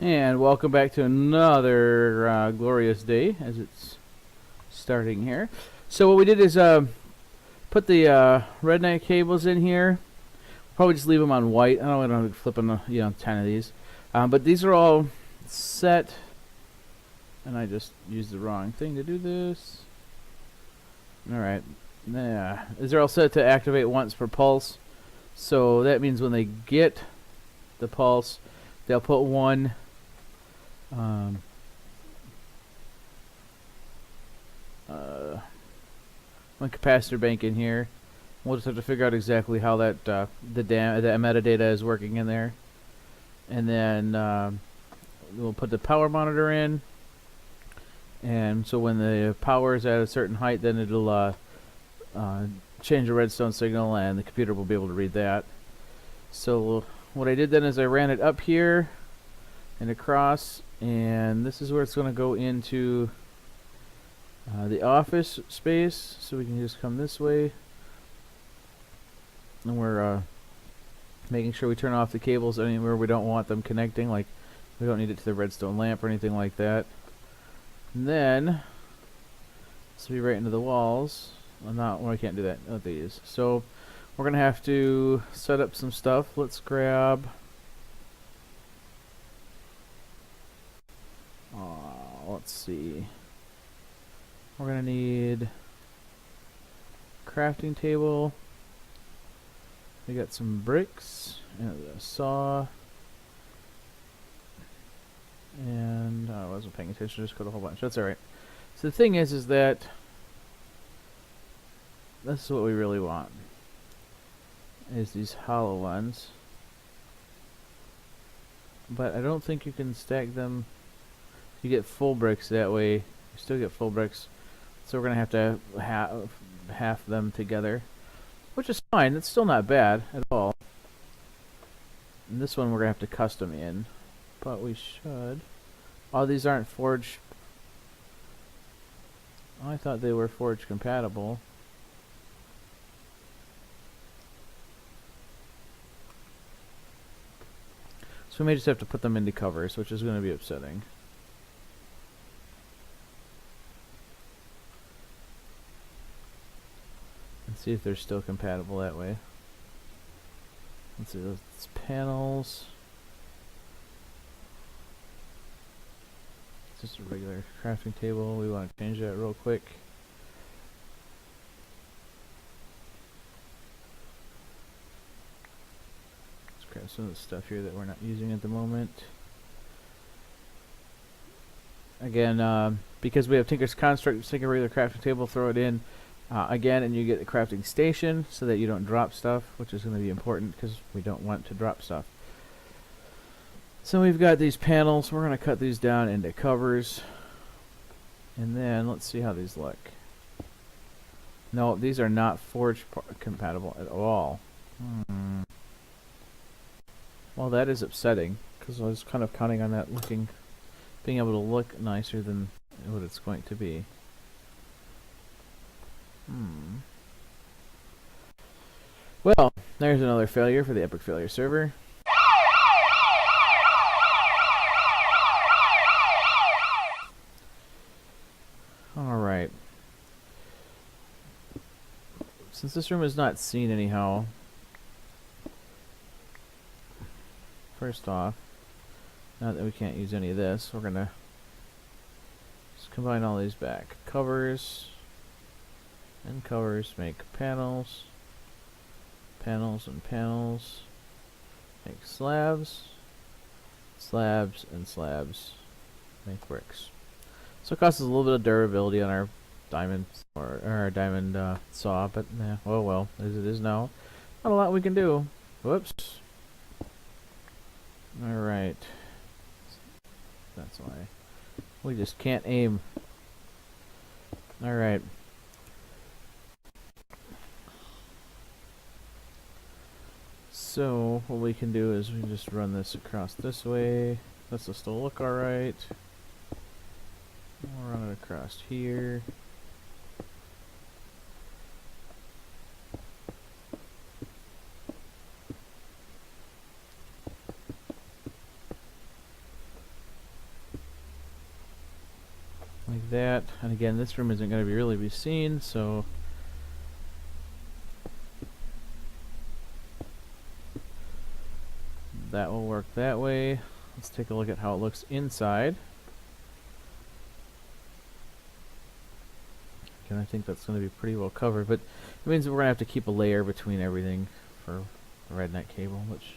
And welcome back to another glorious day as it's starting here. So what we did is put the Resonant cables in here. Probably just leave them on white. I don't know, flipping 10 of these. But these are all set. And I just used the wrong thing to do this. Alright. Yeah. These are all set to activate once per pulse. So that means when they get the pulse, they'll put one one capacitor bank in here. We'll just have to figure out exactly how that the metadata is working in there, and then we'll put the power monitor in. And so when the power is at a certain height, then it'll change the redstone signal, and the computer will be able to read that. So what I did then is I ran it up here and across, and this is where it's going to go into the office space. So we can just come this way, and we're making sure we turn off the cables anywhere we don't want them connecting, like we don't need it to the redstone lamp or anything like that. And then this will be right into the walls. I can't do that with these. So we're gonna have to set up some stuff. Let's grab let's see. We're gonna need crafting table. We got some bricks and a saw. And I wasn't paying attention, just got a whole bunch. That's alright. So the thing is that this is what we really want, is these hollow ones. But I don't think you can stack them. You get full bricks that way. You still get full bricks. So we're going to have to half them together, which is fine. It's still not bad at all. And this one we're going to have to custom in. But we should. Oh, these aren't forge. Oh, I thought they were forge compatible. So we may just have to put them into covers, which is going to be upsetting. And see if they're still compatible that way. Let's see, those panels. Just a regular crafting table. We want to change that real quick. Let's grab some of the stuff here that we're not using at the moment. Again, because we have Tinker's Construct, just take a regular crafting table, throw it in again, and you get the crafting station so that you don't drop stuff, which is going to be important because we don't want to drop stuff. So we've got these panels. We're going to cut these down into covers. And then let's see how these look. No, these are not forge compatible at all. Well, that is upsetting because I was kind of counting on that being able to look nicer than what it's going to be. Well, there's another failure for the Epic Failure server. Alright. Since this room is not seen anyhow, first off, now that we can't use any of this, we're gonna just combine all these back. Covers and covers make panels. Panels and panels make slabs. Slabs and slabs make bricks. So it costs us a little bit of durability on our diamond or our diamond saw, but oh well, as it is now. Not a lot we can do. Whoops. Alright. That's why. We just can't aim. Alright. So what we can do is we can just run this across this way. This will still look alright. We'll run it across here. that. And again, this room isn't going to really be seen, so that will work that way. Let's take a look at how it looks inside. And I think that's going to be pretty well covered, but it means that we're going to have to keep a layer between everything for the RedNet cable, which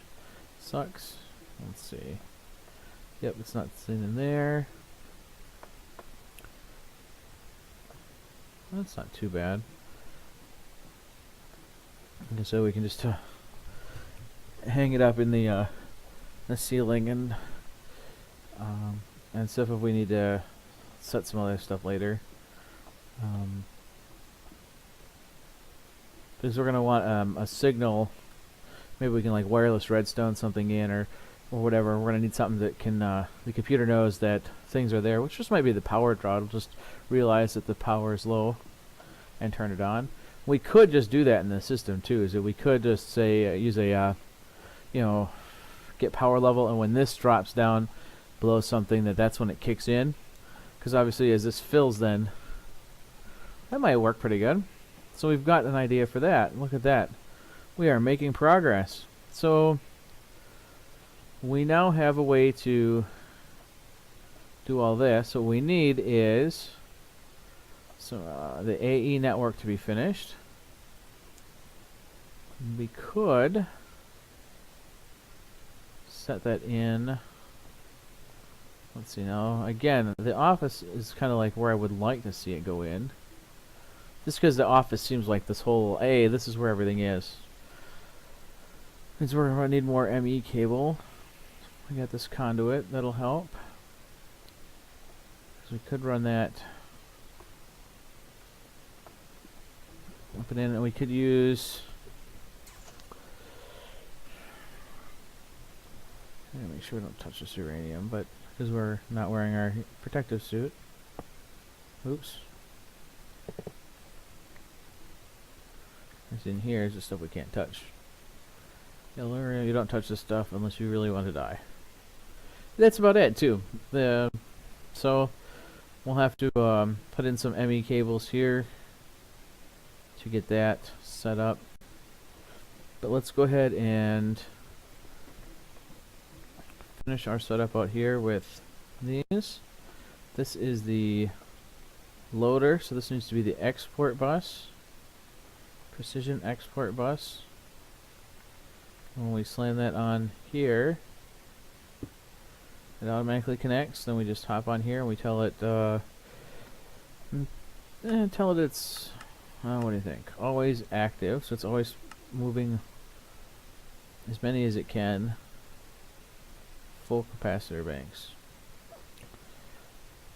sucks. Let's see. Yep, it's not seen in there. That's not too bad. And so we can just hang it up in the ceiling and stuff if we need to set some other stuff later. Because we're gonna want a signal. Maybe we can like wireless redstone something in or whatever. We're gonna need something that can the computer knows that things are there, which just might be the power draw. It'll just realize that the power is low and turn it on. We could just do that in the system too. Is that we could just say use a get power level, and when this drops down below something, that's when it kicks in. Because obviously, as this fills, then that might work pretty good. So we've got an idea for that. Look at that. We are making progress. So we now have a way to do all this. What we need is the AE network to be finished. We could set that in. Let's see now. Again, the office is kind of like where I would like to see it go in. Just because the office seems like this whole, hey, this is where everything is. Means we're going to need more ME cable. We got this conduit, that'll help. So we could run that up and in, and we could use, make sure we don't touch this uranium, but because we're not wearing our protective suit. Oops. What's in here is the stuff we can't touch. You don't touch this stuff unless you really want to die. That's about it too. So we'll have to put in some ME cables here to get that set up. But let's go ahead and finish our setup out here with these. This is the loader, so this needs to be the export bus. Precision export bus. When we slam that on here, it automatically connects. Then we just hop on here and we tell it it's what do you think? Always active, so it's always moving as many as it can. Full capacitor banks.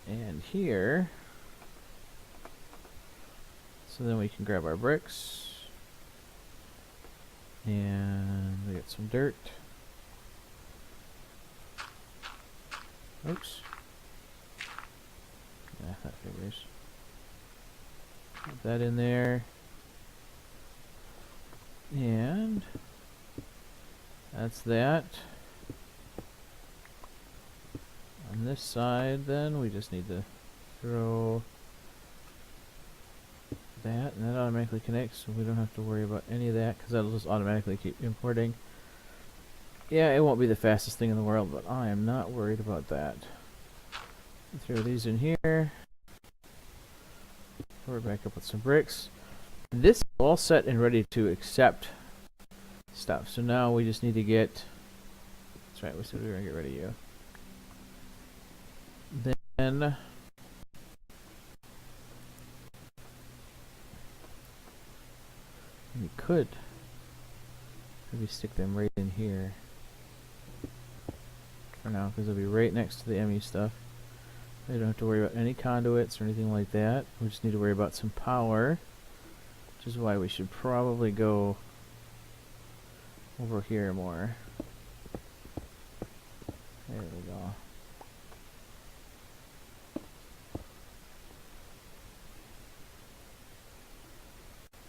And here, so then we can grab our bricks. And we get some dirt. Oops. Yeah, that figures. Put that in there. And that's that. On this side, then, we just need to throw that, and that automatically connects, so we don't have to worry about any of that, because that'll just automatically keep importing. Yeah, it won't be the fastest thing in the world, but I am not worried about that. Throw these in here. We're back up with some bricks. This is all set and ready to accept stuff, so now we just need to get, that's right, we said we were going to get rid of you. Then we could maybe stick them right in here for now, because they'll be right next to the ME stuff. We don't have to worry about any conduits or anything like that. We just need to worry about some power, which is why we should probably go over here more. There we go.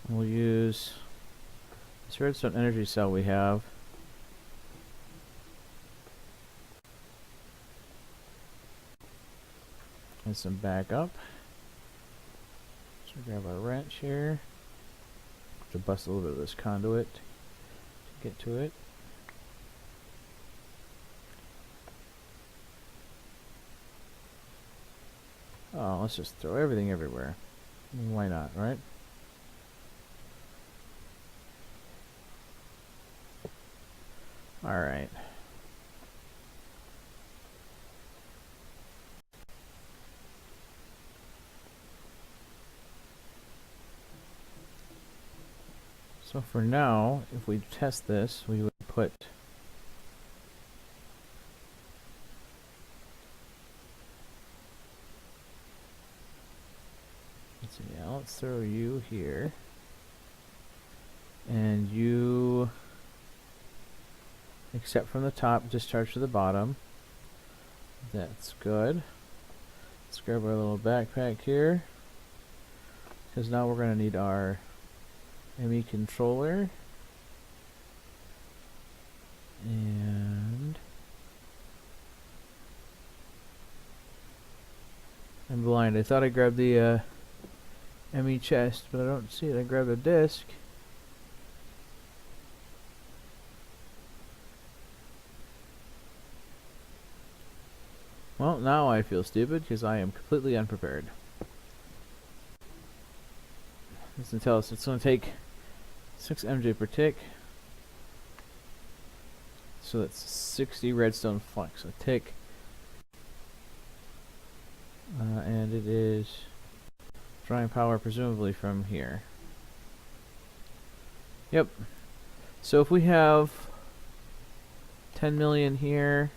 We'll use this redstone energy cell we have. And some backup. So grab our wrench here. To bust a little bit of this conduit to get to it. Oh, let's just throw everything everywhere. Why not, right? Alright. So for now, if we test this, we would put let's throw you here. And you, except from the top, discharge to the bottom. That's good. Let's grab our little backpack here, because now we're going to need our ME controller. And I'm blind. I thought I grabbed the ME chest, but I don't see it. I grabbed a disc. Well, now I feel stupid because I am completely unprepared. It's going to tell us it's going to take 6 MJ per tick. So that's 60 redstone flux a tick. And it is drawing power presumably from here. Yep. So if we have 10 million here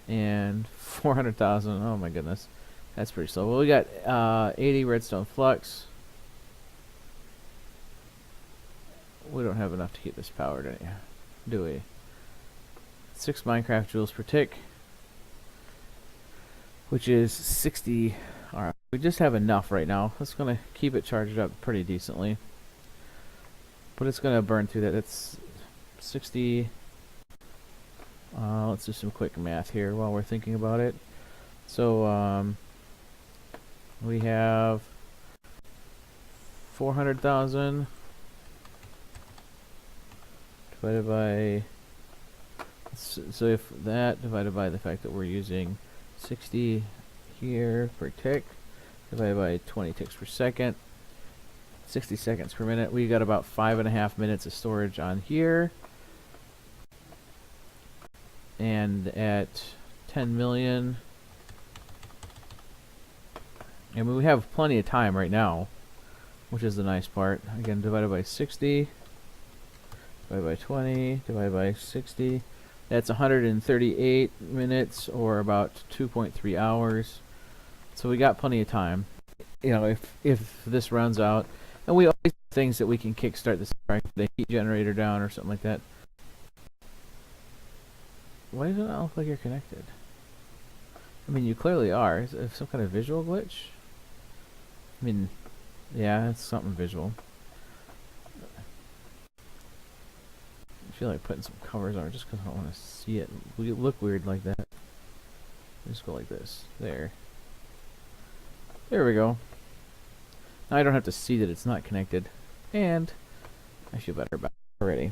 and 400,000, oh my goodness, that's pretty slow. Well, we got 80 redstone flux. We don't have enough to keep this powered, do we? 6 Minecraft joules per tick, which is 60. Alright, we just have enough right now. That's going to keep it charged up pretty decently. But it's going to burn through that. It's 60. Let's do some quick math here while we're thinking about it. So, we have 400,000 divided by, so if that divided by the fact that we're using 60 here per tick divided by 20 ticks per second, 60 seconds per minute, we got about 5.5 minutes of storage on here. And at 10 million, I mean, we have plenty of time right now, which is the nice part. Again, divided by 60, divided by 20, divided by 60. That's 138 minutes, or about 2.3 hours. So we got plenty of time. You know, if this runs out, and we always have things that we can kickstart this, right? The heat generator down or something like that. Why does it not look like you're connected? I mean, you clearly are. Is it some kind of visual glitch? I mean, yeah, it's something visual. I feel like putting some covers on it just because I don't want to see it. We look weird like that. Just go like this. There. There we go. Now I don't have to see that it's not connected. And I feel better about it already.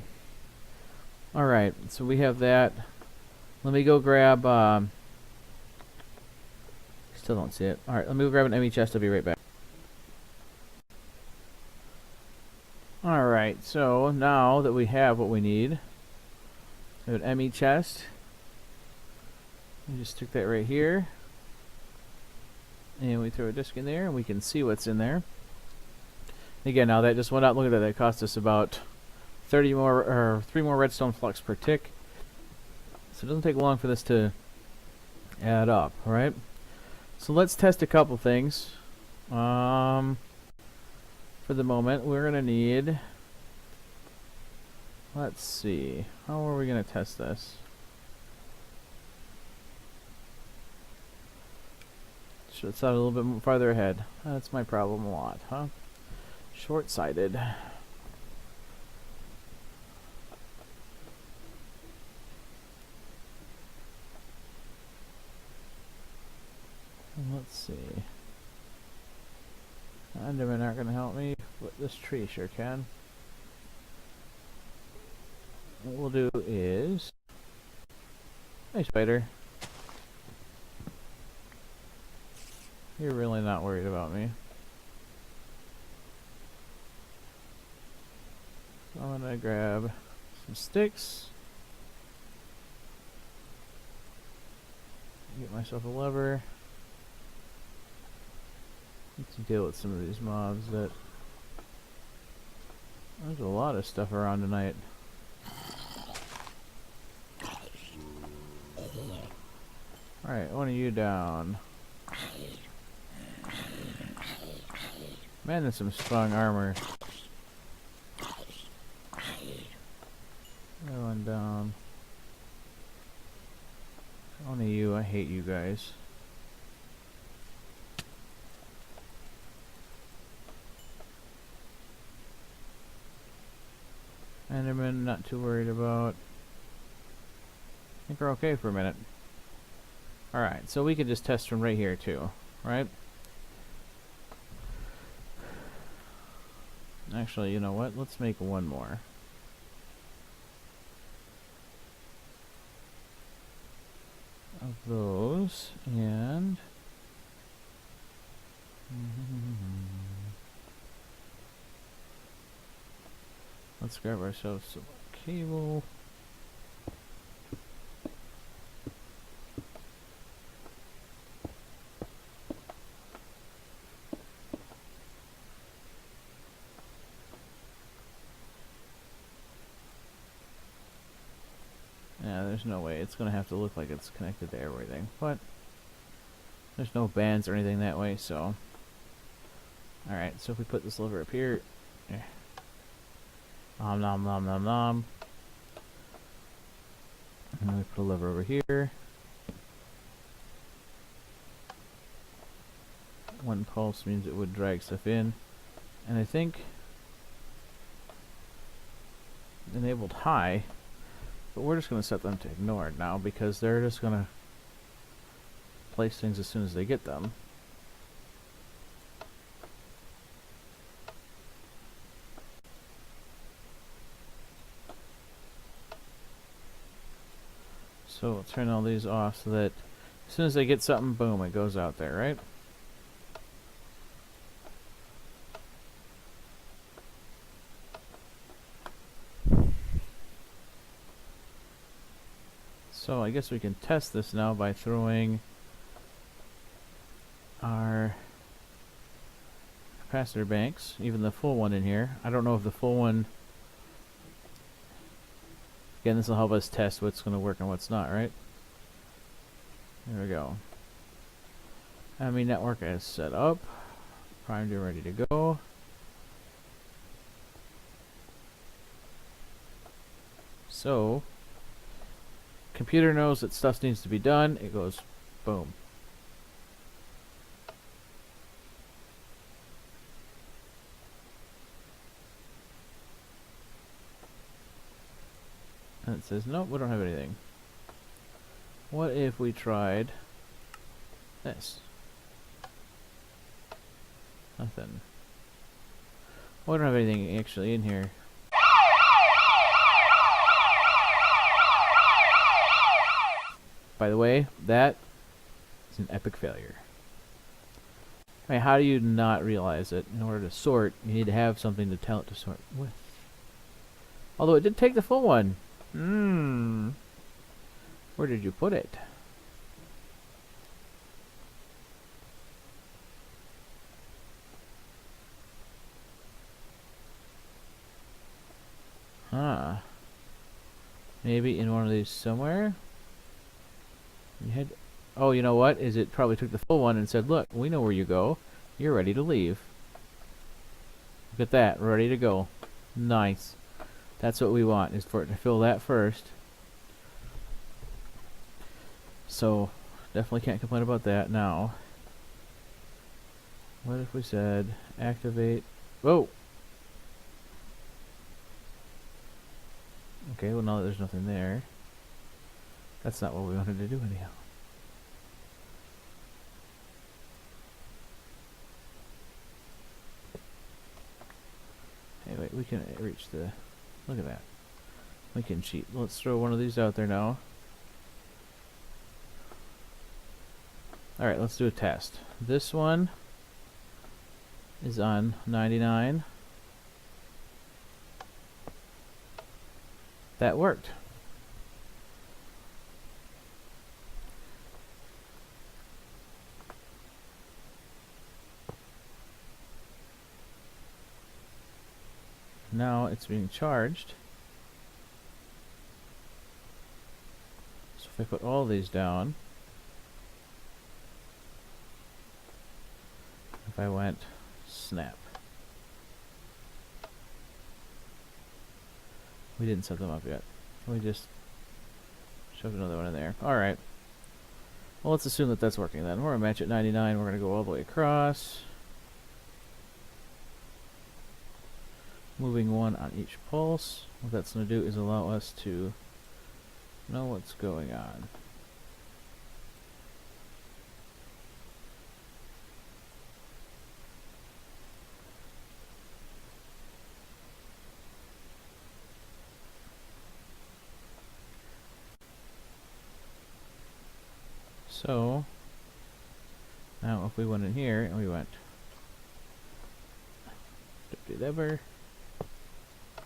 Alright, so we have that. Let me go grab, still don't see it. Alright, let me go grab an ME chest. I'll be right back. Alright, so now that we have what we need, we have an ME chest. We just stick that right here. And we throw a disc in there and we can see what's in there. Again, now that just went out. Look at that. That cost us about 3 more redstone flux per tick. So it doesn't take long for this to add up, right? So let's test a couple things. For the moment, we're going to need, let's see, how are we going to test this? Should have thought a little bit farther ahead. That's my problem a lot, huh? Short-sighted. Let's see. Endermen aren't gonna help me, but this tree sure can. What we'll do is... Hey, spider. You're really not worried about me. So I'm gonna grab some sticks. Get myself a lever. Need to deal with some of these mobs that... There's a lot of stuff around tonight. Alright, one of you down. Man, that's some strong armor. Another one down. One of you, I hate you guys. Enderman, not too worried about. I think we're okay for a minute. Alright, so we could just test from right here too, right? Actually, you know what? Let's make one more. Of those, and... Let's grab ourselves some cable. Yeah, there's no way. It's gonna have to look like it's connected to everything, but there's no bands or anything that way, so... Alright, so if we put this lever up here... Nom nom nom nom nom. And then we put a lever over here. One pulse means it would drag stuff in. And I think... enabled high. But we're just going to set them to ignored now because they're just going to place things as soon as they get them. So we'll turn all these off so that as soon as they get something, boom, it goes out there, right? So I guess we can test this now by throwing our capacitor banks, even the full one in here. I don't know if the full one... Again, this will help us test what's going to work and what's not, right? There we go. Enemy network is set up. Primed and ready to go. So, computer knows that stuff needs to be done. It goes boom. And it says, nope, we don't have anything. What if we tried this? Nothing. We don't have anything actually in here. By the way, that is an epic failure. I mean, how do you not realize it? In order to sort, you need to have something to tell it to sort with. Although it did take the full one. Where did you put it? Huh. Maybe in one of these somewhere? You had... Oh, you know what? Is it probably took the full one and said, look, we know where you go. You're ready to leave. Look at that. Ready to go. Nice. That's what we want, is for it to fill that first. So, definitely can't complain about that. Now, what if we said activate... Whoa! Okay, well now that there's nothing there, that's not what we wanted to do anyhow. wait, we can reach the... Look at that. We can cheat. Let's throw one of these out there now. Alright, let's do a test. This one is on 99. That worked. Now it's being charged. So if I put all these down, if I went snap, we didn't set them up yet. We just shoved another one in there. Alright. Well, let's assume that that's working then. We're going to match at 99. We're going to go all the way across. Moving one on each pulse. What that's going to do is allow us to know what's going on. So now if we went in here and we went ever,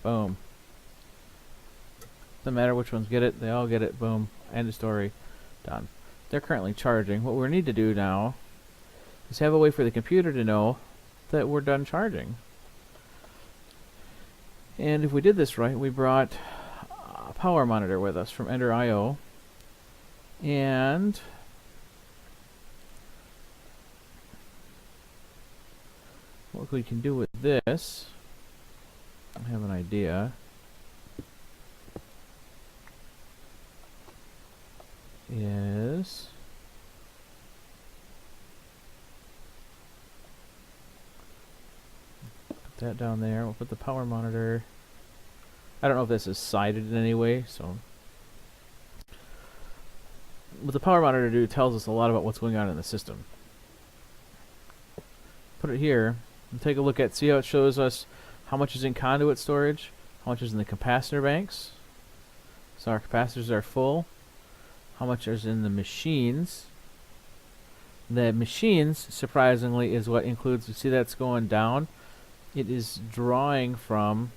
boom. Doesn't matter which ones get it, they all get it, boom. End of story. Done. They're currently charging. What we need to do now is have a way for the computer to know that we're done charging. And if we did this right, we brought a power monitor with us from Ender.io, and what we can do with this, I have an idea, is put that down there. We'll put the power monitor. I don't know if this is sided in any way, so what the power monitor do tells us a lot about what's going on in the system. Put it here and take a look at, see how it shows us how much is in conduit storage, how much is in the capacitor banks. So our capacitors are full. How much is in the machines. The machines, surprisingly, is what includes, you see that's going down. It is drawing from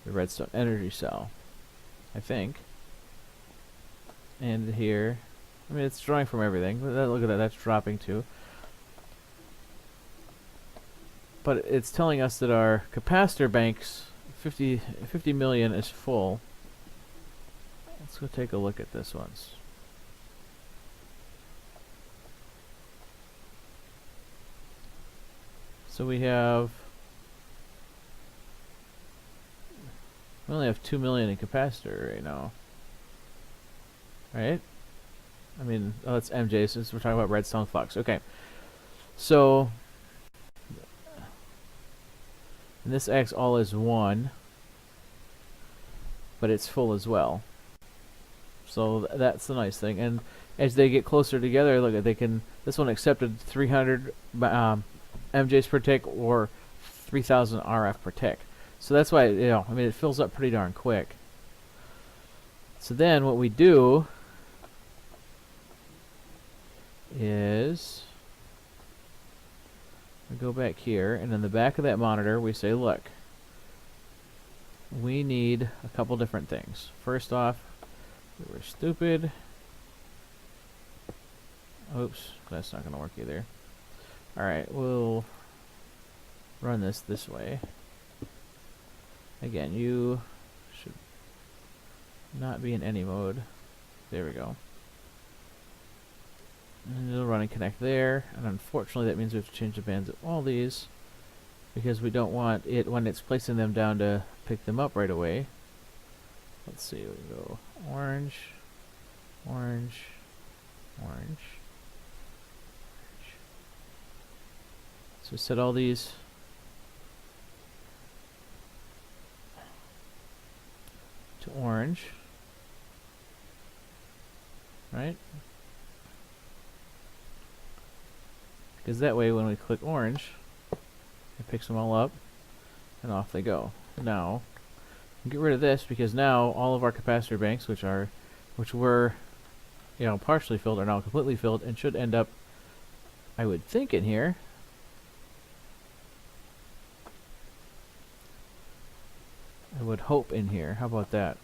the redstone energy cell, I think. And here, I mean, it's drawing from everything. Look at that, that's dropping too. But it's telling us that our capacitor banks, 50 million is full. Let's go take a look at this once. So we only have 2 million in capacitor right now. Right? I mean, oh, that's MJ, since we're talking about redstone flux. Okay. So, and this acts all as one, but it's full as well. So that's the nice thing. And as they get closer together, look at, they can, this one accepted 300 MJs per tick or 3000 RF per tick. So that's why, you know, I mean, it fills up pretty darn quick. So then what we do is we go back here, and in the back of that monitor we say, look, we need a couple different things. First off, we were stupid. Oops, that's not going to work either. Alright, we'll run this way. Again, you should not be in any mode. There we go. And it'll run and connect there. And unfortunately that means we have to change the bands of all these, because we don't want it, when it's placing them down, to pick them up right away. Let's see, we go orange, orange, orange. So set all these to orange, right? Because that way when we click orange, it picks them all up. and off they go. Now, get rid of this because now all of our capacitor banks, which were, partially filled, are now completely filled and should end up, I would think, in here. I would hope in here. How about that?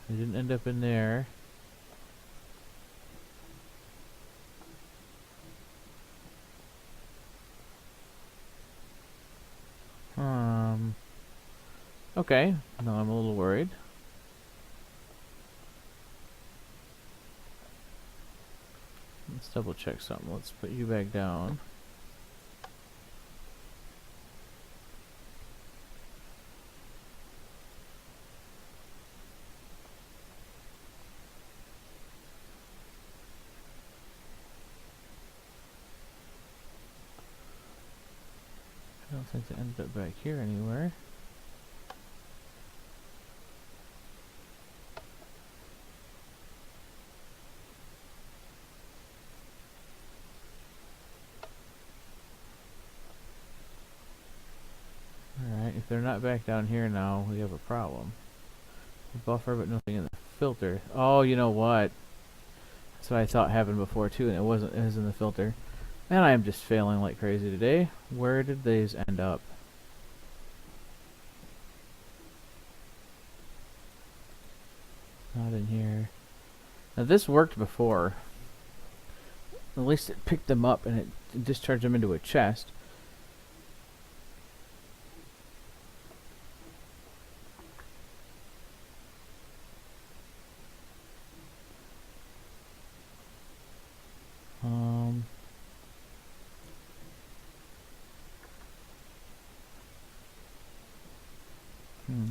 It didn't end up in there. Okay. Now I'm a little worried. Let's double check something. Let's put you back down. I don't think they ended up back here anywhere. Alright, if they're not back down here now, we have a problem. Buffer, but nothing in the filter. Oh, you know what? That's what I thought happened before too, and it wasn't. It was in the filter. Man, I am just failing like crazy today. Where did these end up? Not in here. Now this worked before. At least it picked them up and it discharged them into a chest.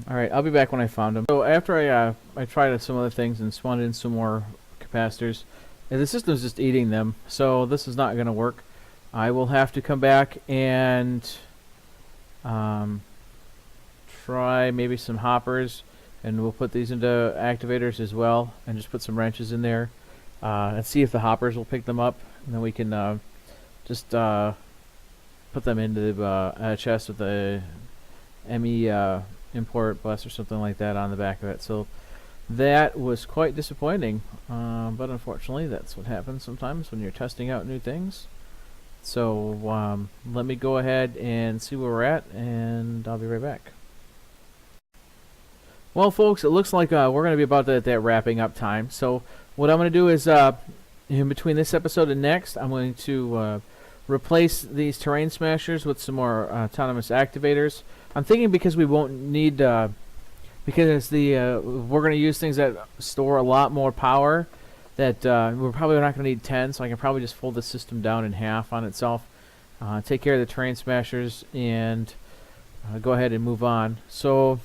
Alright, I'll be back when I found them. So after I tried some other things and spawned in some more capacitors, the system's just eating them, so this is not going to work. I will have to come back and try maybe some hoppers, and we'll put these into activators as well, and just put some wrenches in there, and see if the hoppers will pick them up, and then we can just put them into the chest with the ME import bus or something like that on the back of it. So that was quite disappointing, but unfortunately that's what happens sometimes when you're testing out new things. So let me go ahead and see where we're at, and I'll be right back. Well folks, it looks like we're going to be about at that wrapping up time. So what I'm going to do is in between this episode and next, I'm going to replace these terrain smashers with some more autonomous activators. I'm thinking because we won't need, because we're going to use things that store a lot more power, that we're probably not going to need 10, so I can probably just fold the system down in half on itself, take care of the terrain smashers, and go ahead and move on. So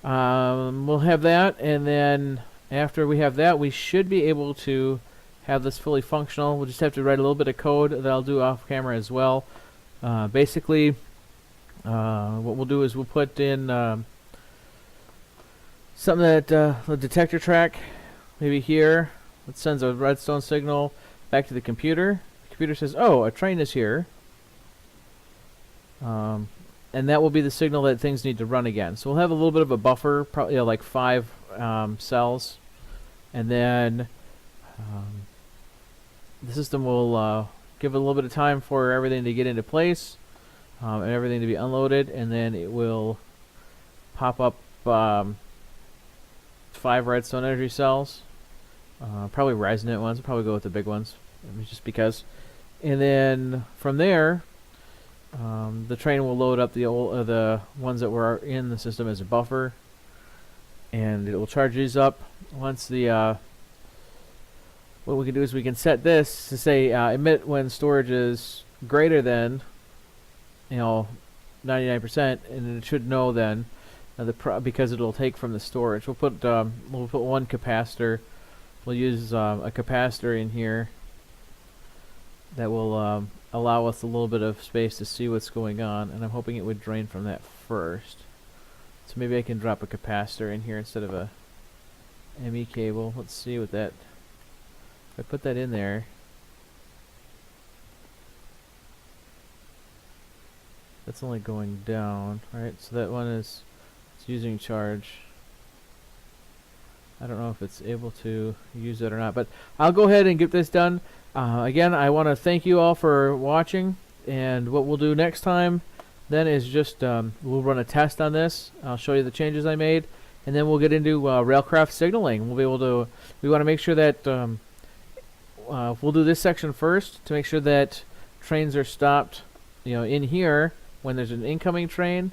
we'll have that, and then after we have that, we should be able to have this fully functional. We'll just have to write a little bit of code that I'll do off camera as well. Basically, what we'll do is we'll put in something that the detector track, maybe here, it sends a redstone signal back to the computer. The computer says, "Oh, a train is here," and that will be the signal that things need to run again. So we'll have a little bit of a buffer, probably like 5 cells, and then the system will give it a little bit of time for everything to get into place. And everything to be unloaded, and then it will pop up 5 redstone energy cells, probably resonant ones. I'll probably go with the big ones, just because. And then from there, the train will load up the ones that were in the system as a buffer, and it will charge these up. Once the what we can do is we can set this to say emit when storage is greater than 99%, and it should know then because it'll take from the storage. We'll put one capacitor. We'll use a capacitor in here that will allow us a little bit of space to see what's going on, and I'm hoping it would drain from that first. So maybe I can drop a capacitor in here instead of a ME cable. Let's see what that I put that in there, that's only going down, right? So that one is it's using charge. I don't know if it's able to use it or not, but I'll go ahead and get this done. Again, I want to thank you all for watching, and what we'll do next time then is just we'll run a test on this. I'll show you the changes I made, and then we'll get into railcraft signaling. We'll be able to, we want to make sure that we'll do this section first to make sure that trains are stopped, in here when there's an incoming train.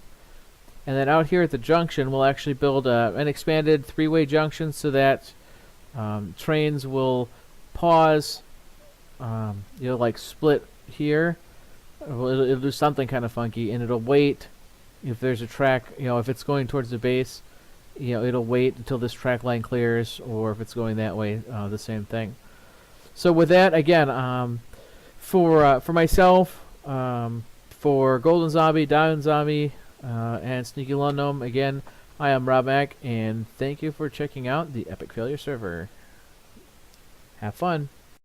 And then out here at the junction, we'll actually build an expanded three-way junction so that trains will pause, like split here. It'll do something kind of funky, and it'll wait if there's a track, if it's going towards the base, it'll wait until this track line clears, or if it's going that way, the same thing. So with that, again, for myself, for Golden Zombie, Diamond Zombie, and Sneaky Lone Gnome, again, I am Rob Mack, and thank you for checking out the Epic Failure server. Have fun.